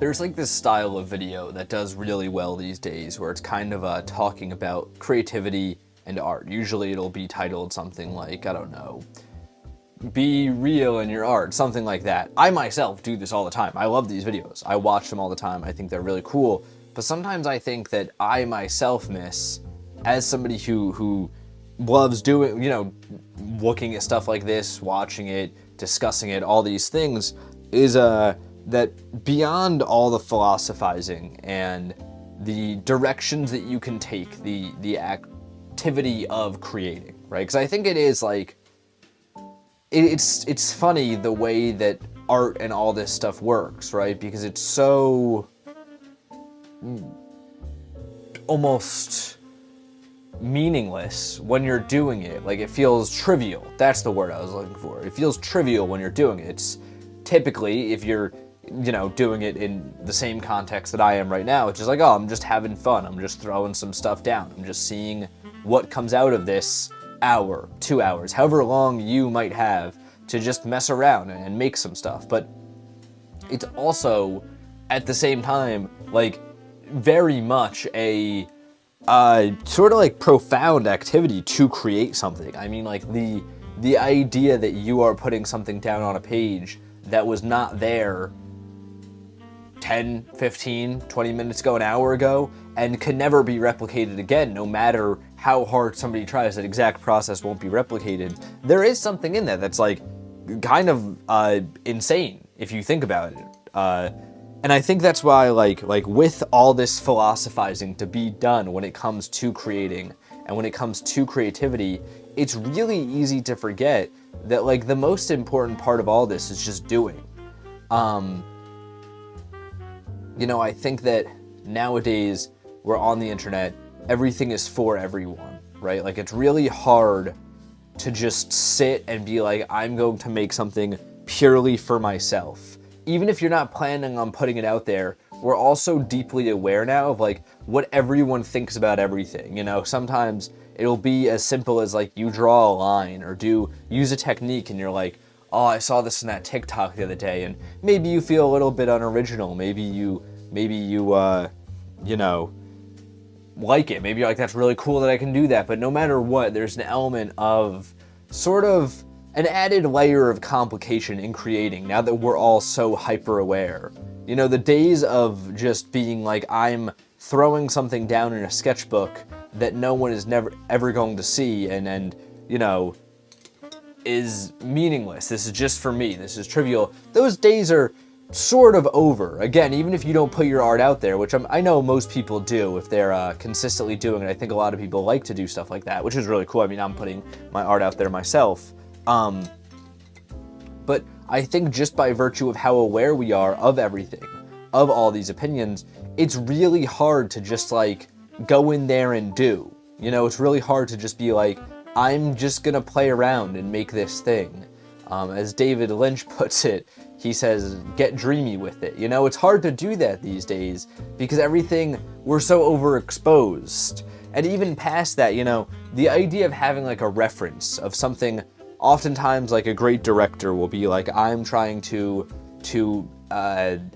There's like this style of video that does really well these days where it's kind of talking about creativity and art. Usually it'll be titled something like, I don't know, be real in your art, something like that. I myself do this all the time. I love these videos. I watch them all the time. I think they're really cool. But sometimes I think that I myself miss, as somebody who loves doing, looking at stuff like this, watching it, discussing it, all these things, is that beyond all the philosophizing and the directions that you can take, the activity of creating, right? Because I think it is like, it's funny the way that art and all this stuff works, right? Because it's so almost meaningless when you're doing it. Like, it feels trivial. That's the word I was looking for. It feels trivial when you're doing it. It's typically, if you're doing it in the same context that I am right now, it's just like, oh, I'm just having fun. I'm just throwing some stuff down. I'm just seeing what comes out of this hour, 2 hours, however long you might have to just mess around and make some stuff. But it's also, at the same time, like, very much a sort of like profound activity to create something. I mean, like, the idea that you are putting something down on a page that was not there 10, 15, 20 minutes ago, an hour ago, and can never be replicated again, no matter how hard somebody tries. That exact process won't be replicated. There is something in that that's like kind of insane if you think about it. And I think that's why, like with all this philosophizing to be done when it comes to creating and when it comes to creativity, it's really easy to forget that, like, the most important part of all this is just doing. I think that nowadays we're on the internet, everything is for everyone, right? Like, it's really hard to just sit and be like, I'm going to make something purely for myself. Even if you're not planning on putting it out there, we're also deeply aware now of, like, what everyone thinks about everything. Sometimes it'll be as simple as, like, you draw a line or use a technique and you're like, oh, I saw this in that TikTok the other day, and maybe you feel a little bit unoriginal. Maybe you like it. Maybe you're like, that's really cool that I can do that. But no matter what, there's an element of sort of an added layer of complication in creating now that we're all so hyper aware. The days of just being like, I'm throwing something down in a sketchbook that no one is never ever going to see and is meaningless. This is just for me. This is trivial. Those days are sort of over. Again, even if you don't put your art out there, which I know most people do if they're consistently doing it. I think a lot of people like to do stuff like that, which is really cool. I mean, I'm putting my art out there myself. But I think just by virtue of how aware we are of everything, of all these opinions, it's really hard to just, like, go in there and do. It's really hard to just be like, I'm just gonna play around and make this thing. As David Lynch puts it, he says, get dreamy with it. It's hard to do that these days because we're so overexposed. And even past that, the idea of having, like, a reference of something, oftentimes, like, a great director will be like, I'm trying to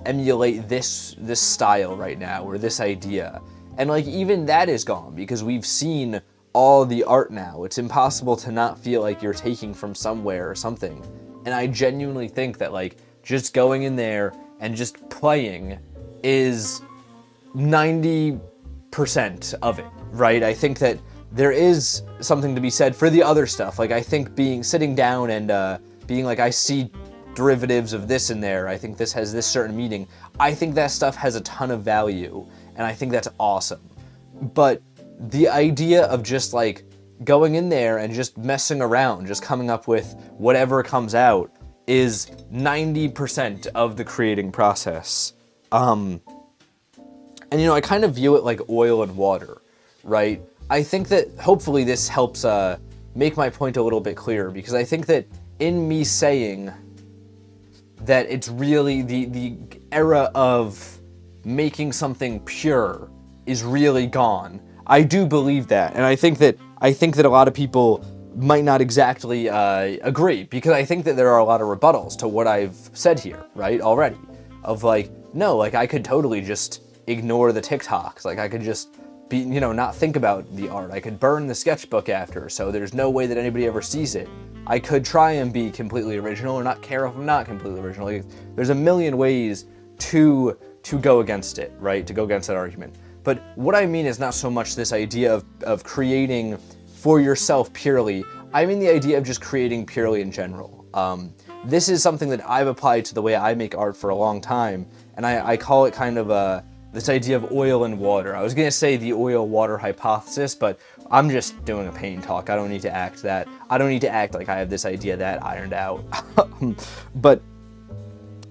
emulate this style right now, or this idea. And, like, even that is gone because we've seen all the art now. It's impossible to not feel like you're taking from somewhere or something. And I genuinely think that, like, just going in there and just playing is 90% of it, right? I think that there is something to be said for the other stuff. Like, I think sitting down and being like, I see derivatives of this in there. I think this has this certain meaning. I think that stuff has a ton of value, and I think that's awesome. But the idea of just, like, going in there and just messing around, just coming up with whatever comes out, is 90% of the creating process. And I kind of view it like oil and water, right? I think that hopefully this helps make my point a little bit clearer, because I think that in me saying that it's really the era of making something pure is really gone. I do believe that, and I think that a lot of people might not exactly agree, because I think that there are a lot of rebuttals to what I've said here, right, already, of, like, no, like I could totally just ignore the TikToks. Like I could just be, not think about the art. I could burn the sketchbook after, so there's no way that anybody ever sees it. I could try and be completely original or not care if I'm not completely original. Like, there's a million ways to go against it, right? To go against that argument. But what I mean is not so much this idea of creating for yourself purely. I mean the idea of just creating purely in general. This is something that I've applied to the way I make art for a long time, and I call it kind of this idea of oil and water. I was gonna say the oil-water hypothesis, but I'm just doing a paint talk. I don't need to act like I have this idea that ironed out. But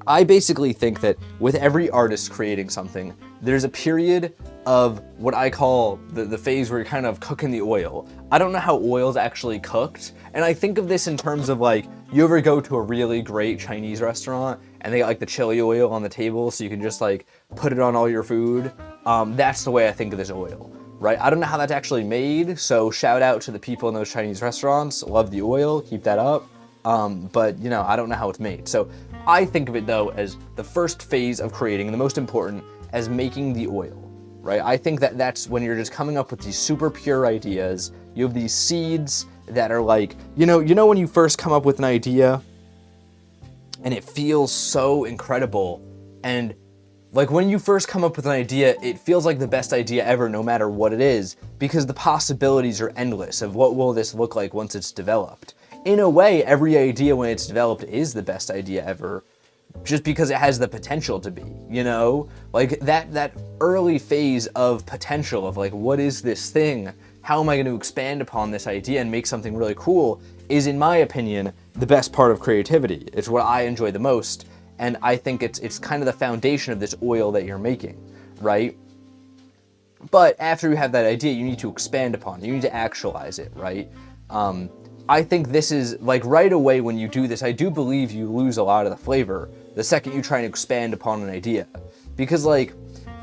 I basically think that with every artist creating something, there's a period of what I call the phase where you're kind of cooking the oil. I don't know how oil's actually cooked, and I think of this in terms of like, you ever go to a really great Chinese restaurant and they got like the chili oil on the table so you can just like put it on all your food? That's the way I think of this oil, right? I don't know how that's actually made, so shout out to the people in those Chinese restaurants. Love the oil, keep that up. But I don't know how it's made. So I think of it though as the first phase of creating, and the most important, as making the oil, right? I think that that's when you're just coming up with these super pure ideas. You have these seeds that are like, when you first come up with an idea and it feels so incredible, and like when you first come up with an idea, it feels like the best idea ever no matter what it is, because the possibilities are endless of what will this look like once it's developed. In a way, every idea when it's developed is the best idea ever, just because it has the potential to be, Like that early phase of potential of like, what is this thing? How am I going to expand upon this idea and make something really cool is, in my opinion, the best part of creativity. It's what I enjoy the most, and I think it's kind of the foundation of this oil that you're making, right? But after you have that idea, you need to expand upon it. You need to actualize it, right? I think this is, like, right away when you do this, I do believe you lose a lot of the flavor the second you try and expand upon an idea. Because, like,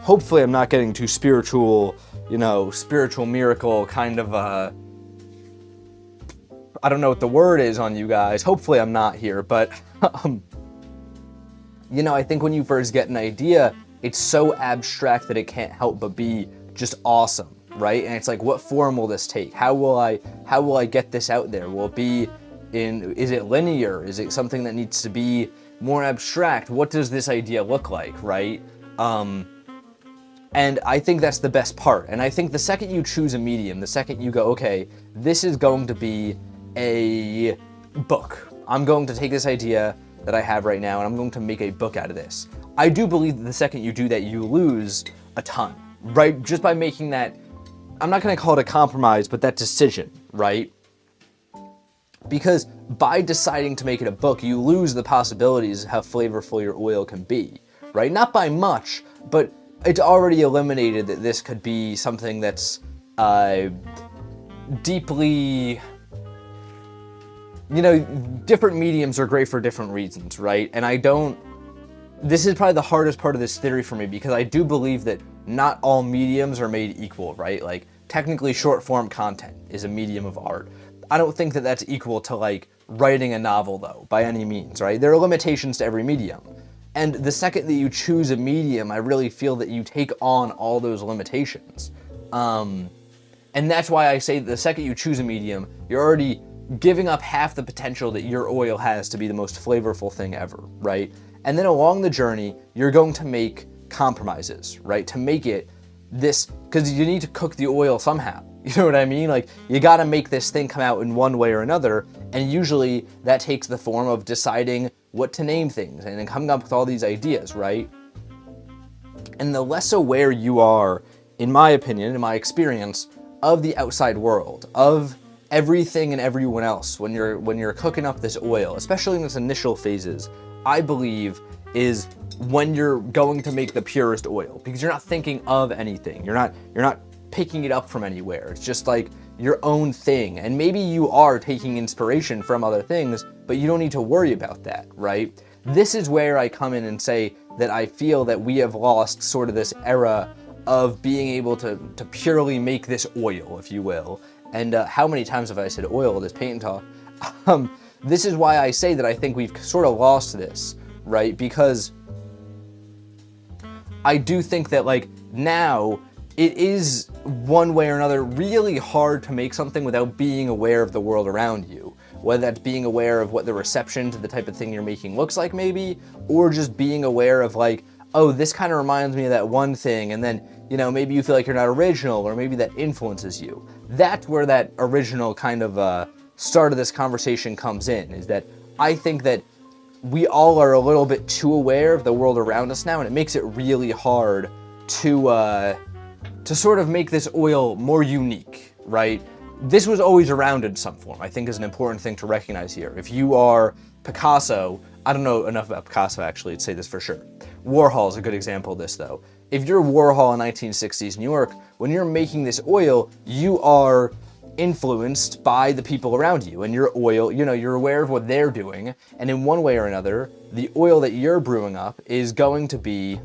hopefully I'm not getting too spiritual, spiritual miracle kind of, I don't know what the word is on you guys. Hopefully I'm not here, but, I think when you first get an idea, it's so abstract that it can't help but be just awesome. Right? And it's like, what form will this take? How will I get this out there? Will it be is it linear? Is it something that needs to be more abstract? What does this idea look like? Right? And I think that's the best part. And I think the second you choose a medium, the second you go, okay, this is going to be a book. I'm going to take this idea that I have right now and I'm going to make a book out of this. I do believe that the second you do that, you lose a ton, right? Just by making that, I'm not going to call it a compromise, but that decision, right? Because by deciding to make it a book, you lose the possibilities of how flavorful your oil can be, right? Not by much, but it's already eliminated that this could be something that's deeply, different mediums are great for different reasons, right? And this is probably the hardest part of this theory for me, because I do believe that not all mediums are made equal, right? Like, technically short form content is a medium of art. I don't think that that's equal to like writing a novel though, by any means, right? There are limitations to every medium. And the second that you choose a medium, I really feel that you take on all those limitations. And that's why I say that the second you choose a medium, you're already giving up half the potential that your oil has to be the most flavorful thing ever, right? And then along the journey, you're going to make compromises, right? To make it this, because you need to cook the oil somehow. You know what I mean? Like, you gotta make this thing come out in one way or another, and usually that takes the form of deciding what to name things and then coming up with all these ideas, right? And the less aware you are, in my opinion, in my experience, of the outside world, of everything and everyone else when you're cooking up this oil, especially in its initial phases, I believe is when you're going to make the purest oil, because you're not thinking of anything. You're not picking it up from anywhere. It's just like your own thing. And maybe you are taking inspiration from other things, but you don't need to worry about that, right? This is where I come in and say that I feel that we have lost sort of this era of being able to purely make this oil, if you will. And how many times have I said oil, this paint and talk? This is why I say that I think we've sort of lost this, right? Because I do think that like now it is one way or another really hard to make something without being aware of the world around you. Whether that's being aware of what the reception to the type of thing you're making looks like maybe, or just being aware of like, oh, this kind of reminds me of that one thing, and then, you know, maybe you feel like you're not original, or maybe that influences you. That's where that original kind of start of this conversation comes in, is that I think that we all are a little bit too aware of the world around us now, and it makes it really hard to sort of make this oil more unique, right? This was always around in some form, I think is an important thing to recognize here. If you are Picasso, I don't know enough about Picasso actually to say this for sure. Warhol is a good example of this though. If you're Warhol in 1960s New York, when you're making this oil, you are influenced by the people around you, and your oil, you know, you're aware of what they're doing, and in one way or another, the oil that you're brewing up is going to be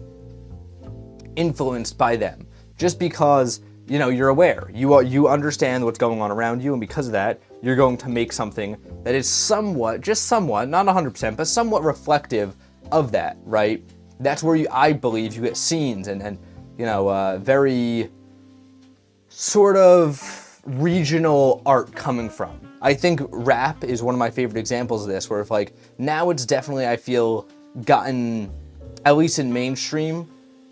influenced by them. Just because, you know, you're aware, you understand what's going on around you, and because of that, you're going to make something that is somewhat, just somewhat, not 100%, but somewhat reflective of that, right? That's where I believe you get scenes and you know, very sort of regional art coming from. I think rap is one of my favorite examples of this, where if like, now it's definitely, I feel, gotten, at least in mainstream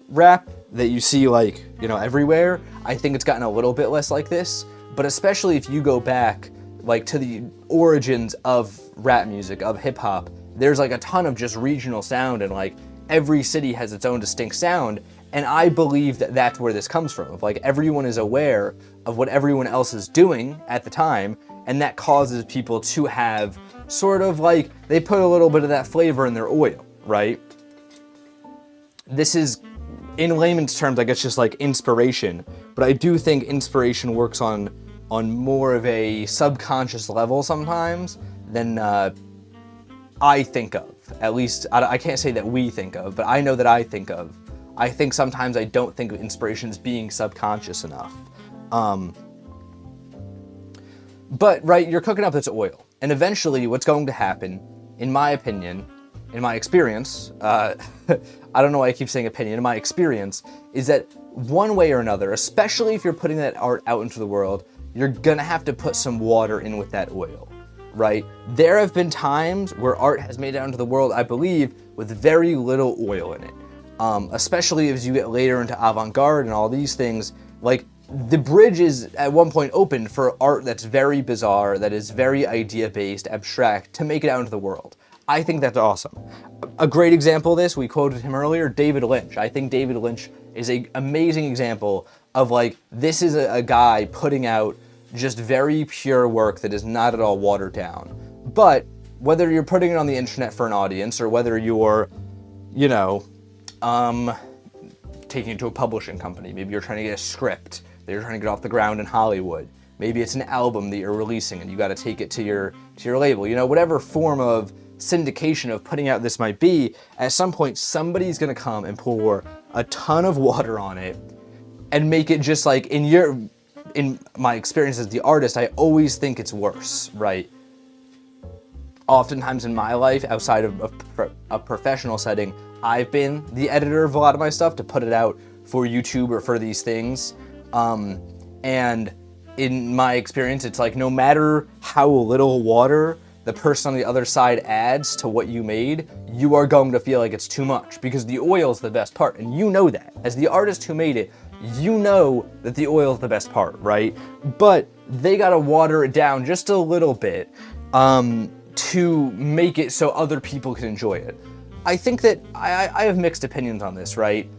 rap that you see like, you know, everywhere, I think it's gotten a little bit less like this, but especially if you go back like to the origins of rap music, of hip hop, there's like a ton of just regional sound, and like every city has its own distinct sound, and I believe that that's where this comes from. Like everyone is aware of what everyone else is doing at the time, and that causes people to have sort of like, they put a little bit of that flavor in their oil, right? This is, in layman's terms, I guess just like inspiration, but I do think inspiration works on more of a subconscious level sometimes than I think of. At least, I can't say that we think of, but I know that I think of. I think sometimes I don't think of inspiration as being subconscious enough. But, right, you're cooking up this oil, and eventually what's going to happen, in my opinion, in my experience, I don't know why I keep saying opinion, in my experience, is that one way or another, especially if you're putting that art out into the world, you're gonna have to put some water in with that oil, right? There have been times where art has made it out into the world, I believe, with very little oil in it. Especially as you get later into avant-garde and all these things, like the bridge is at one point opened for art that's very bizarre, that is very idea-based, abstract, to make it out into the world. I think that's awesome. A great example of this, we quoted him earlier, David Lynch. I think David Lynch is an amazing example of like, this is a guy putting out just very pure work that is not at all watered down. But whether you're putting it on the internet for an audience, or whether you're, you know, taking it to a publishing company, maybe you're trying to get a script that you're trying to get off the ground in Hollywood, maybe it's an album that you're releasing and you got to take it to your label, you know, whatever form of syndication of putting out this might be, at some point somebody's gonna come and pour a ton of water on it and make it just like, in my experience as the artist, I always think it's worse, right? Oftentimes in my life, outside of a professional setting, I've been the editor of a lot of my stuff to put it out for YouTube or for these things. And in my experience, it's like, no matter how little water the person on the other side adds to what you made, you are going to feel like it's too much, because the oil's the best part, and you know that. As the artist who made it, you know that the oil's the best part, right? But they gotta water it down just a little bit to make it so other people can enjoy it. I think that I have mixed opinions on this, right?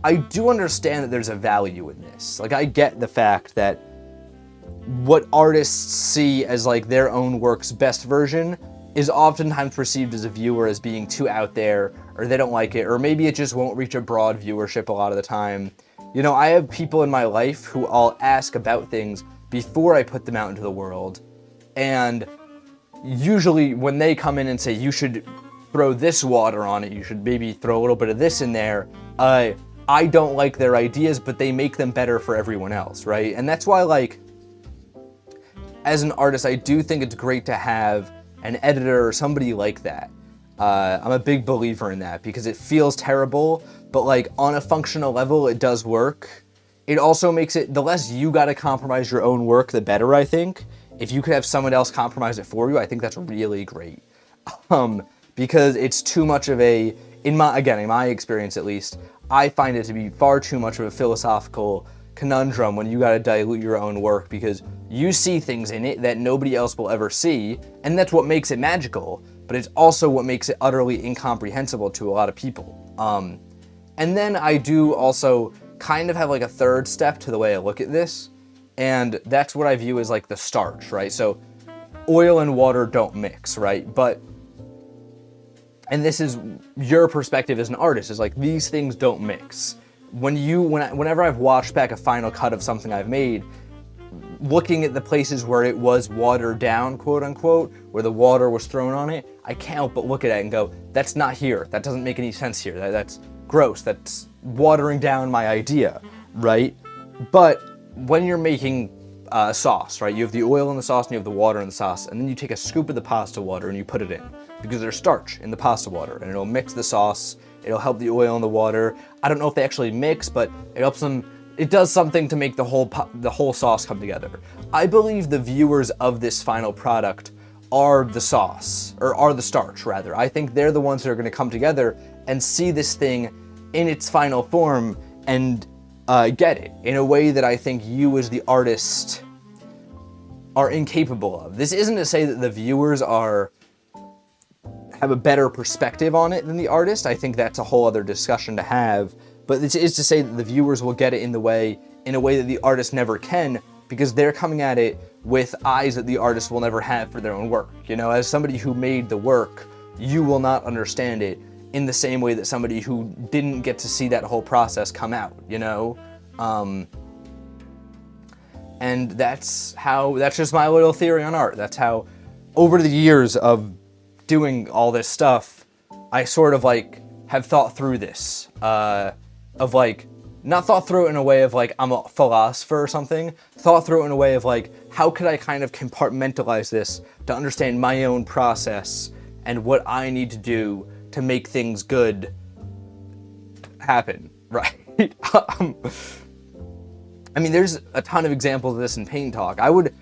I do understand that there's a value in this. Like, I get the fact that what artists see as like their own work's best version is oftentimes perceived as a viewer as being too out there, or they don't like it, or maybe it just won't reach a broad viewership a lot of the time. You know, I have people in my life who I'll ask about things before I put them out into the world, and usually when they come in and say, you should throw this water on it, you should maybe throw a little bit of this in there, I don't like their ideas, but they make them better for everyone else, right? And that's why, like, as an artist, I do think it's great to have an editor or somebody like that. I'm a big believer in that because it feels terrible, but like on a functional level, it does work. It also makes it, the less you gotta compromise your own work, the better, I think. If you could have someone else compromise it for you, I think that's really great. Because it's too much of a, in my experience at least, I find it to be far too much of a philosophical conundrum when you gotta dilute your own work because you see things in it that nobody else will ever see, and that's what makes it magical, but it's also what makes it utterly incomprehensible to a lot of people. And then I do also kind of have like a third step to the way I look at this, and that's what I view as like the starch, right? So oil and water don't mix, right? But, and this is your perspective as an artist, is like these things don't mix. Whenever I've watched back a final cut of something I've made, looking at the places where it was watered down, quote unquote, where the water was thrown on it, I can't help but look at it and go, that's not here. That doesn't make any sense here. That's gross. That's watering down my idea, right? But when you're making sauce, right, you have the oil in the sauce and you have the water in the sauce, and then you take a scoop of the pasta water and you put it in, because there's starch in the pasta water, and it'll mix the sauce, it'll help the oil and the water. I don't know if they actually mix, but it helps them, it does something to make the whole sauce come together. I believe the viewers of this final product are the sauce, or are the starch rather. I think they're the ones that are gonna come together and see this thing in its final form and get it in a way that I think you as the artist are incapable of. This isn't to say that the viewers have a better perspective on it than the artist. I think that's a whole other discussion to have. But this is to say that the viewers will get it in a way that the artist never can, because they're coming at it with eyes that the artist will never have for their own work. You know, as somebody who made the work, you will not understand it in the same way that somebody who didn't get to see that whole process come out, you know? And that's just my little theory on art. That's how, over the years of doing all this stuff, I sort of like have thought through this, of like, not thought through it in a way of like, I'm a philosopher or something, thought through it in a way of like, how could I kind of compartmentalize this to understand my own process and what I need to do to make things good happen, right? I mean, there's a ton of examples of this in Paint Talk. I would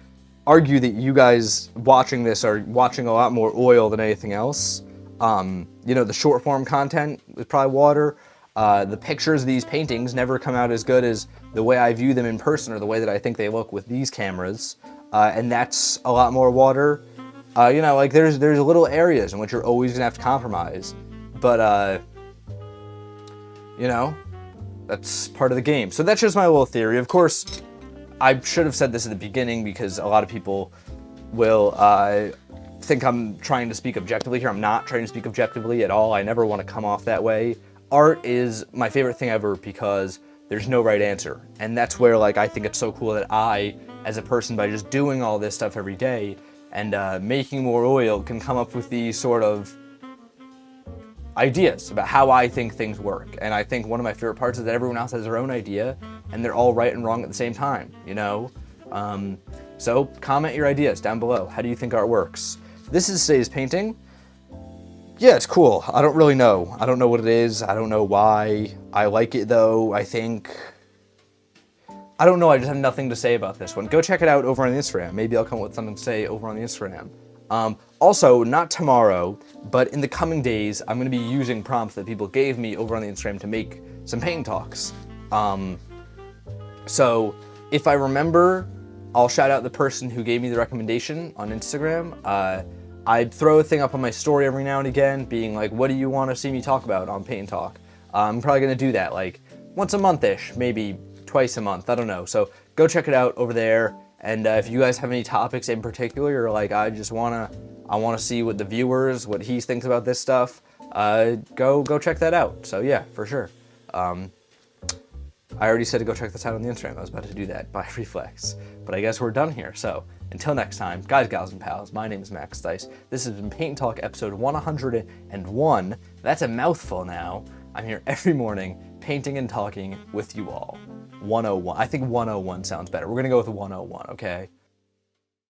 argue that you guys watching this are watching a lot more oil than anything else. You know, the short form content is probably water. The pictures of these paintings never come out as good as the way I view them in person or the way that I think they look with these cameras. And that's a lot more water. You know, like there's little areas in which you're always gonna have to compromise. But, you know, that's part of the game. So that's just my little theory. Of course, I should have said this at the beginning because a lot of people will think I'm trying to speak objectively here. I'm not trying to speak objectively at all. I never want to come off that way. Art is my favorite thing ever because there's no right answer. And that's where, like, I think it's so cool that I, as a person, by just doing all this stuff every day and making more oil, can come up with these sort of ideas about how I think things work. And I think one of my favorite parts is that everyone else has their own idea and they're all right and wrong at the same time, you know? So comment your ideas down below. How do you think art works? This is today's painting. Yeah, it's cool. I don't really know. I don't know what it is. I don't know why. I like it though, I think. I don't know, I just have nothing to say about this one. Go check it out over on the Instagram. Maybe I'll come up with something to say over on the Instagram. Also, not tomorrow, but in the coming days, I'm going to be using prompts that people gave me over on the Instagram to make some paint talks. So if I remember, I'll shout out the person who gave me the recommendation on Instagram. I throw a thing up on my story every now and again, being like, what do you want to see me talk about on Paint and Talk? I'm probably going to do that like once a month-ish, maybe twice a month, I don't know. So go check it out over there. And if you guys have any topics in particular, or like I want to see what the viewers, what he thinks about this stuff, go check that out. So yeah, for sure. I already said to go check this out on the Instagram. I was about to do that by reflex, but I guess we're done here. So until next time, guys, gals, and pals, my name is Max Dice. This has been Paint and Talk episode 101. That's a mouthful now. I'm here every morning painting and talking with you all. 101. I think 101 sounds better. We're gonna go with 101, okay?